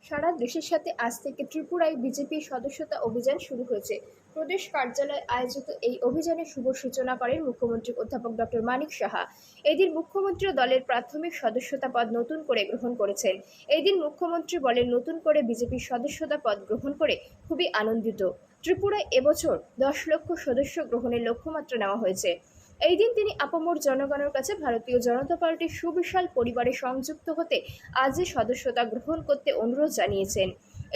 সারা দেশের সাথে আজ থেকে ত্রিপুরায় বিজেপির সদস্যতা অভিযান শুরু হয়েছে। প্রদেশ কার্যালয়ে আয়োজিত এই অভিযানের শুভ সূচনা করেন মুখ্যমন্ত্রী অধ্যাপক ডক্টর মানিক সাহা। এদিন মুখ্যমন্ত্রী দলের প্রাথমিক সদস্যতা পদ নতুন করে গ্রহণ করেছেন। এদিন মুখ্যমন্ত্রী বলেন, নতুন করে বিজেপির সদস্যতা পদ গ্রহণ করে খুবই আনন্দিত। ত্রিপুরায় এবছর 10 লক্ষ সদস্য গ্রহণের লক্ষ্যমাত্রা নেওয়া হয়েছে। এই দিন তিনি আপামর জনগণের কাছে ভারতীয় জনতা পার্টির সুবিশাল পরিবারে সংযুক্ত হতে আজই সদস্যতা গ্রহণ করতে অনুরোধ জানিয়েছেন।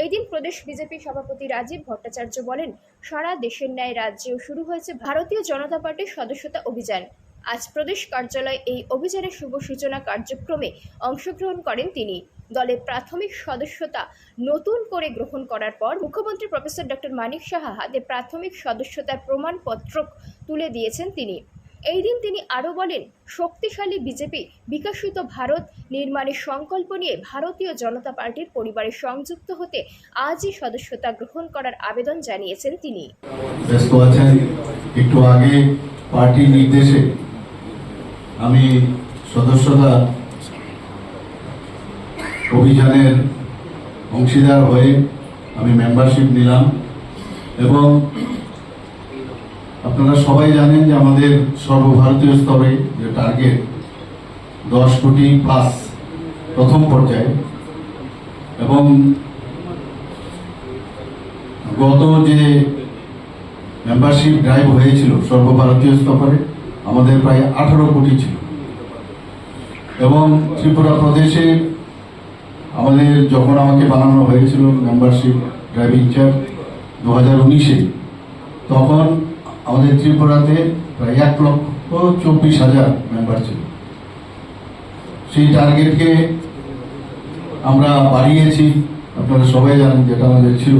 এই দিন প্রদেশ বিজেপি সভাপতি রাজীব ভট্টাচার্য বলেন, সারা দেশের ন্যায় রাজ্যেও শুরু হয়েছে ভারতীয় জনতা পার্টির সদস্যতা অভিযান। আজ প্রদেশ কার্যালয়ে এই অভিযানের শুভ সূচনা কার্যক্রমে অংশগ্রহণ করেন তিনি। দলের প্রাথমিক সদস্যতা নতুন করে গ্রহণ করার পর মুখ্যমন্ত্রী প্রফেসর ডক্টর মানিক সাহা হাতে প্রাথমিক সদস্যতার প্রমাণপত্র তুলে দিয়েছেন তিনি। এই দিন তিনি আরও বলেন, শক্তিশালী বিজেপি বিকশিত ভারত নির্মাণের সংকল্প নিয়ে ভারতীয় জনতা পার্টির পরিবারে সংযুক্ত হতে আজই সদস্যতা গ্রহণ করার আবেদন জানিয়েছেন তিনি। ব্যস্ত আছেন, একটু আগে পার্টির নির্দেশে আমি সদস্যতা অভিযানের অংশীদার হয়ে আমি মেম্বারশিপ নিলাম এবং আপনারা সবাই জানেন যে আমাদের সর্বভারতীয় স্তরে যে টার্গেট 10 কোটি প্লাস প্রথম পর্যায়ে, এবং গত যে মেম্বারশিপ ড্রাইভ হয়েছিল সর্বভারতীয় স্তরে আমাদের প্রায় 18 কোটি ছিল, এবং ত্রিপুরা প্রদেশে আমাদের যখন আমাকে বানানো হয়েছিল মেম্বারশিপ ড্রাইভ ইনচার্জ 2019-এ, তখন আমাদের ত্রিপুরাতে প্রায় 1,24,000 মেম্বার ছিল। সেই টার্গেটকে আমরা বাড়িয়েছি, আপনারা সবাই জানেন যেটা আমাদের ছিল,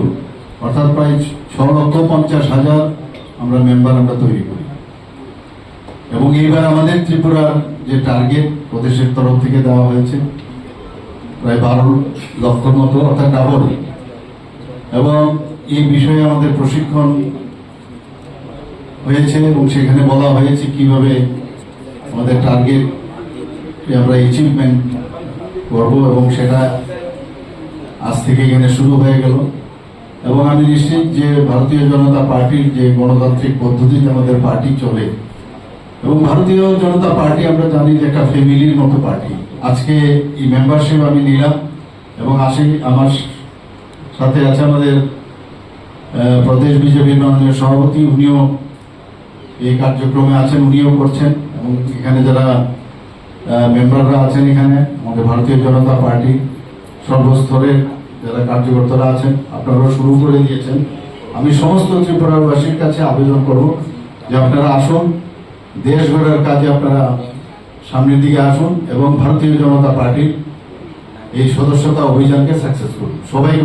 অর্থাৎ প্রায় 6,50,000 আমরা মেম্বার তৈরি করি। এবং এইবার আমাদের ত্রিপুরার যে টার্গেট প্রদেশের তরফ থেকে দেওয়া হয়েছে প্রায় 12 লক্ষর মতো, অর্থাৎ ডাবল। এবং এই বিষয়ে আমাদের প্রশিক্ষণ হয়েছে এবং সেখানে বলা হয়েছে কিভাবে আমাদের টার্গেট আমরা অ্যাচিভমেন্ট করব, এবং সেটা আজ থেকে এখানে শুরু হয়ে গেল। এবং আমি নিশ্চিত যে ভারতীয় জনতা পার্টির যে গণতান্ত্রিক পদ্ধতিতে আমাদের পার্টি চলে, এবং ভারতীয় জনতা পার্টি আমরা জানি যে একটা ফ্যামিলির মতো পার্টি। আজকে এই মেম্বারশিপ আমি নিলাম এবং আমার সাথে আছে আমাদের প্রদেশ বিজেপির মাননীয় সভাপতি, উনিও এই কার্যক্রমে আছেন, উনিও করছেন, এবং এখানে যারা মেম্বাররা আছেন, এখানে আমাদের ভারতীয় জনতা পার্টি সর্বস্তরের যারা কার্যকর্তারা আছেন, আপনারাও শুরু করে দিয়েছেন। আমি সমস্ত ত্রিপুরাবাসীর কাছে আবেদন করব যে আপনারা আসুন, দেশ গড়ার কাজে আপনারা সামনের দিকে আসুন এবং ভারতীয় জনতা পার্টির এই সদস্যতা অভিযানকে সাকসেস করুন। সবাইকে